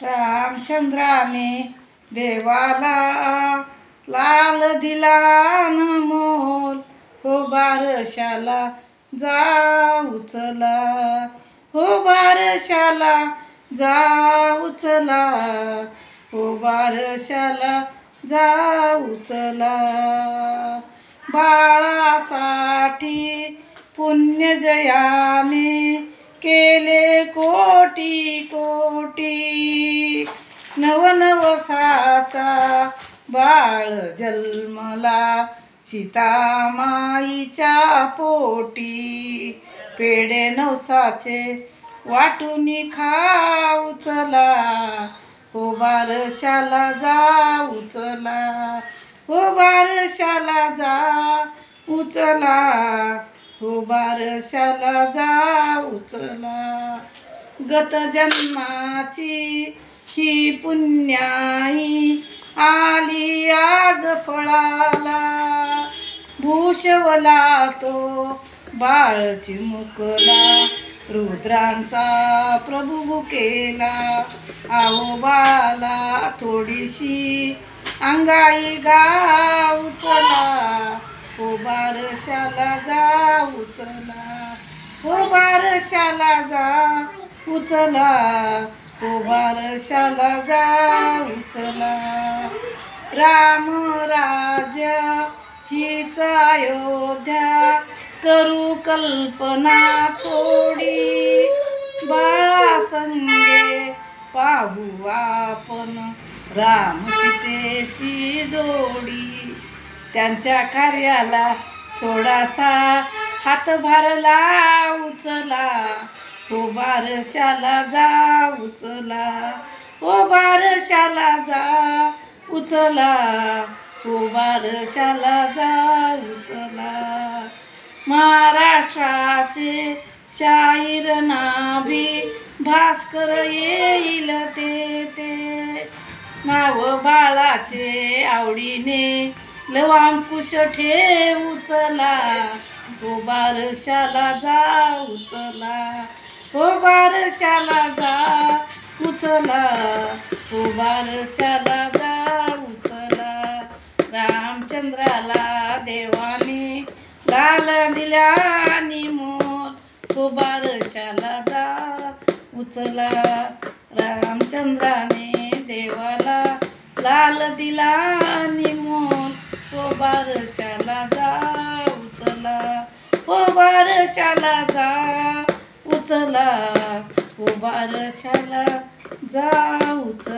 रामचंद्राने देवाला लाल दिला न मोल, हो बारशाला जा उचला, हो बारशाला जा उचला, हो बारशाला जा उचला. बाळासाठी पुण्यजयाने केले कोटी कोटी, नवनवसाचा बाळ जन्मला सीतामाईच्या पोटी. पेढे नवसाचे वाटून खा उचला, हो बारशाला जा उचला, हो बारशाला जा उचला, हो बारशाला जा उचला. गत जन्माची ही पुण्याई आली आज फळाला, भूषवला तो बाळ चिमुकला, रुद्रांचा प्रभू भुकेला. आहो बाळाला थोडीशी अंगाई गा उचला, हो बारशाला जा उचला, हो बारशाला जा उचला, हो बारशाला जा उचला. राम राज्य हीच अयोध्या करू कल्पना थोडी, बाळा संगे पाहू आपण राम सीतेची जोडी. त्यांच्या कार्याला थोडासा हातभार उचला, हो बारशाला जा उचला, हो बारशाला जा उचला, हो बारशाला जा उचला. महाराष्ट्राचे शाहीर नाभी भास्कर येईल ते नाव बाळाचे आवडीने लवांकुश ठेव उचला, हो बारशाला जा उचला, हो बारशाला जा उचला, हो बारशाला जा उचला. रामचंद्राला देवाने लाल दिला आणि मोल, हो बारशाला जा उचला. रामचंद्राने देवाला लाल दिला आणि मोल, हो बारशाला जा उचला, हो बारशाला जा उचला, हो बारशाला जा उचला.